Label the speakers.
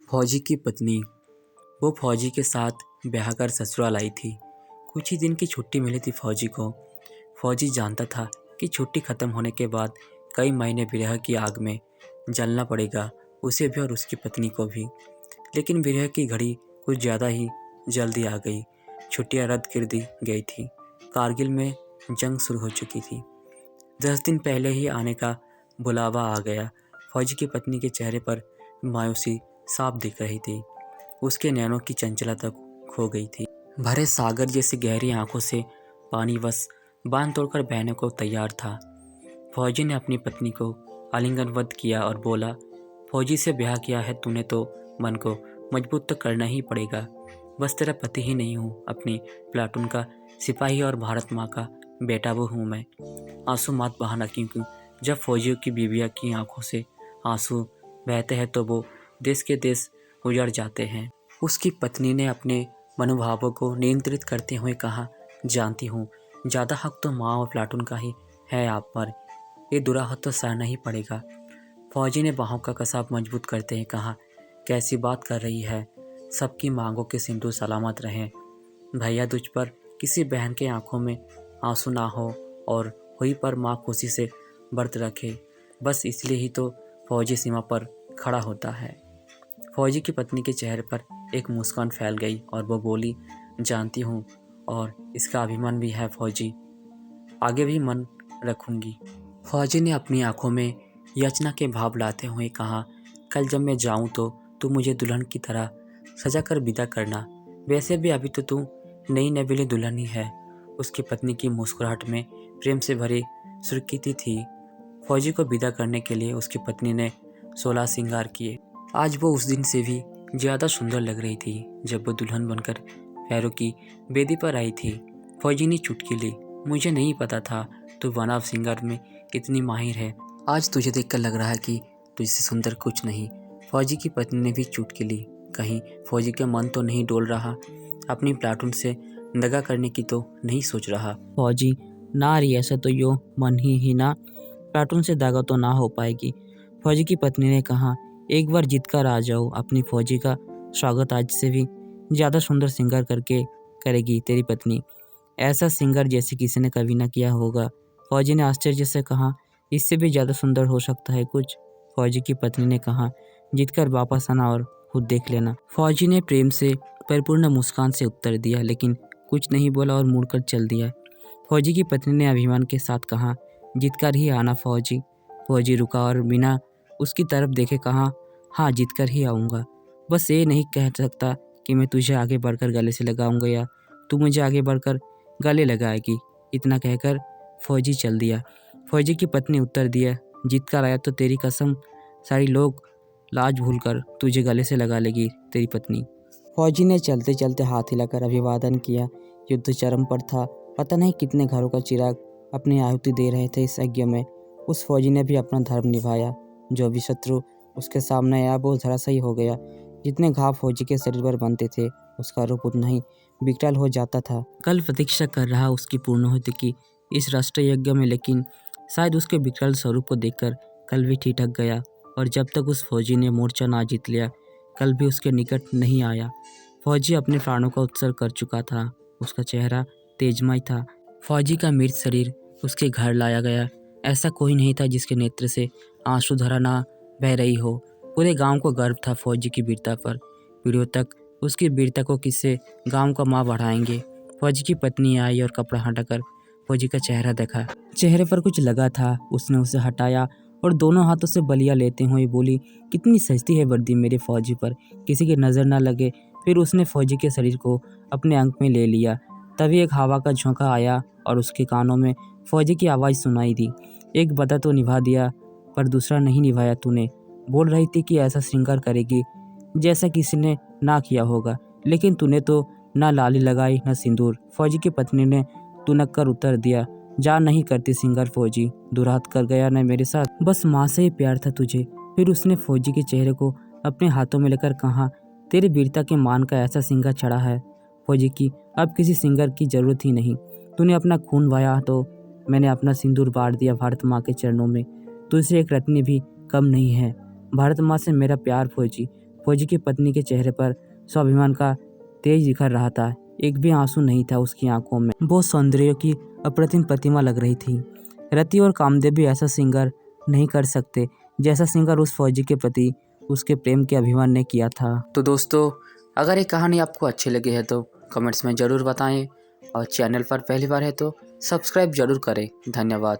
Speaker 1: फौजी की पत्नी। वो फौजी के साथ ब्याह कर ससुराल आई थी। कुछ ही दिन की छुट्टी मिली थी फौजी को। फौजी जानता था कि छुट्टी ख़त्म होने के बाद कई महीने विरह की आग में जलना पड़ेगा, उसे भी और उसकी पत्नी को भी। लेकिन विरह की घड़ी कुछ ज़्यादा ही जल्दी आ गई। छुट्टियां रद्द कर दी गई थी। कारगिल में जंग शुरू हो चुकी थी। 10 दिन पहले ही आने का बुलावा आ गया। फौजी की पत्नी के चेहरे पर मायूसी साफ दिख रही थी। उसके नैनों की चंचलता खो गई थी। भरे सागर जैसी गहरी आंखों से पानी बस बांध तोड़कर बहने को तैयार था। फौजी ने अपनी पत्नी को आलिंगनबद्ध किया और बोला, फौजी से ब्याह किया है तूने तो मन को मजबूत तो करना ही पड़ेगा। बस तेरा पति ही नहीं हूँ, अपनी प्लाटून का सिपाही और भारत माँ का बेटा वो हूँ मैं। आंसू मत बहाना, क्योंकि जब फौजियों की बीवियों की आंखों से आंसू बहते हैं तो वो देश के देश उजड़ जाते हैं। उसकी पत्नी ने अपने मनोभावों को नियंत्रित करते हुए कहा, जानती हूँ ज़्यादा हक तो माँ और प्लाटून का ही है आप पर, ये बुरा हक तो सहना ही पड़ेगा। फौजी ने बाहों का कसाब मजबूत करते हुए कहा, कैसी बात कर रही है, सबकी मांगों के सिंदूर सलामत रहें। भैया तुझ पर किसी बहन के आंखों में आंसू ना हो और हुई पर माँ खुशी से व्रत रखे, बस इसलिए ही तो फौजी सीमा पर खड़ा होता है। फौजी की पत्नी के चेहरे पर एक मुस्कान फैल गई और वो बोली, जानती हूँ और इसका अभिमान भी है फौजी, आगे भी मन रखूँगी। फौजी ने अपनी आंखों में याचना के भाव लाते हुए कहा, कल जब मैं जाऊँ तो तू मुझे दुल्हन की तरह सजा कर विदा करना। वैसे भी अभी तो तू नई नवेली दुल्हन ही है। उसकी पत्नी की मुस्कुराहट में प्रेम से भरी सुर्खिती थी। फौजी को विदा करने के लिए उसकी पत्नी ने 16 श्रृंगार किए। आज वो उस दिन से भी ज़्यादा सुंदर लग रही थी जब वो दुल्हन बनकर पैरों की बेदी पर आई थी। फौजी ने चुटकी ली, मुझे नहीं पता था तू बनाव श्रृंगार में इतनी माहिर है। आज तुझे देखकर लग रहा है कि तुझसे सुंदर कुछ नहीं। फौजी की पत्नी ने भी चुटकी ली। कहीं फौजी का मन तो नहीं डोल रहा, अपनी प्लाटून से दगा करने की तो नहीं सोच रहा।
Speaker 2: फौजी ना रही ऐसा तो यो मन ही ना, प्लाटून से दागा तो ना हो पाएगी। फौजी की पत्नी ने कहा, एक बार जीत कर आ जाओ, अपनी फौजी का स्वागत आज से भी ज़्यादा सुंदर श्रृंगार करके करेगी तेरी पत्नी। ऐसा श्रृंगार जैसे किसी ने कभी ना किया होगा। फौजी ने आश्चर्य से कहा, इससे भी ज़्यादा सुंदर हो सकता है कुछ। फौजी की पत्नी ने कहा, जीत कर वापस आना और खुद देख लेना। फौजी ने प्रेम से परिपूर्ण मुस्कान से उत्तर दिया, लेकिन कुछ नहीं बोला और मुड़कर चल दिया। फौजी की पत्नी ने अभिमान के साथ कहा, जीत कर ही आना फौजी। फौजी रुका और बिना उसकी तरफ देखे कहा, हाँ जीत कर ही आऊँगा। बस ये नहीं कह सकता कि मैं तुझे आगे बढ़कर गले से लगाऊंगा या तू मुझे आगे बढ़कर गले लगाएगी। इतना कहकर फौजी चल दिया। फौजी की पत्नी उत्तर दिया, जीत कर आया तो तेरी कसम सारी लोग लाज भूलकर तुझे गले से लगा लेगी तेरी पत्नी। फौजी ने चलते चलते हाथ हिलाकर अभिवादन किया। युद्ध चरम पर था। पता नहीं कितने घरों का चिराग अपनी आहुति दे रहे थे इस यज्ञ में। उस फौजी ने भी अपना धर्म निभाया। जो भी शत्रु उसके सामने आया वो धराशायी हो गया। जितने घाव फौजी के शरीर पर बनते थे उसका रूप उतना ही विकराल हो जाता था। कल प्रतीक्षा कर रहा उसकी पूर्णाहुति की इस राष्ट्रीय यज्ञ में, लेकिन शायद उसके विकराल स्वरूप को देखकर कल भी ठिठक गया। और जब तक उस फौजी ने मोर्चा ना जीत लिया, कल भी उसके निकट नहीं आया। फौजी अपने प्राणों का उत्सर्ग कर चुका था। उसका चेहरा तेजमय था। फौजी का मृत शरीर उसके घर लाया गया। ऐसा कोई नहीं था जिसके नेत्र से आंसू धारा ना बह रही हो। पूरे गांव को गर्व था फौजी की वीरता पर। पीढ़ियों तक उसकी वीरता को किससे गांव का माँ बढ़ाएंगे। फौजी की पत्नी आई और कपड़ा हटाकर फौजी का चेहरा देखा। चेहरे पर कुछ लगा था। उसने उसे हटाया और दोनों हाथों से बलिया लेते हुए बोली, कितनी सस्ती है वर्दी मेरे फौजी पर, किसी की नज़र ना लगे। फिर उसने फौजी के शरीर को अपने अंक में ले लिया। तभी एक हवा का झोंका आया और उसके कानों में फौजी की आवाज़ सुनाई दी, एक बता तो निभा दिया पर दूसरा नहीं निभाया तूने। बोल रही थी कि ऐसा श्रृंगार करेगी जैसा किसी ने ना किया होगा, लेकिन तूने तो ना लाली लगाई ना सिंदूर। फौजी की पत्नी ने तुनक कर उत्तर दिया, जा नहीं करती श्रृंगार फौजी, दुरात कर गया न मेरे साथ, बस माँ से ही प्यार था तुझे। फिर उसने फौजी के चेहरे को अपने हाथों में लेकर कहा, तेरी वीरता के मान का ऐसा श्रृंगार चढ़ा है फौजी की, अब किसी श्रृंगार की जरूरत ही नहीं। तूने अपना खून बहाया तो मैंने अपना सिंदूर बांट दिया भारत माँ के चरणों में। तुझसे एक रत्नी भी कम नहीं है भारत माँ से मेरा प्यार फौजी। फौजी की पत्नी के चेहरे पर स्वाभिमान का तेज दिखर रहा था। एक भी आंसू नहीं था उसकी आंखों में। वो सौंदर्य की अप्रतिम प्रतिमा लग रही थी। रति और कामदेव भी ऐसा श्रृंगार नहीं कर सकते जैसा श्रृंगार उस फौजी के प्रति उसके प्रेम के अभिमान ने किया था।
Speaker 1: तो दोस्तों, अगर ये कहानी आपको अच्छी लगी है तो कमेंट्स में ज़रूर बताएं और चैनल पर पहली बार है तो सब्सक्राइब ज़रूर करें। धन्यवाद।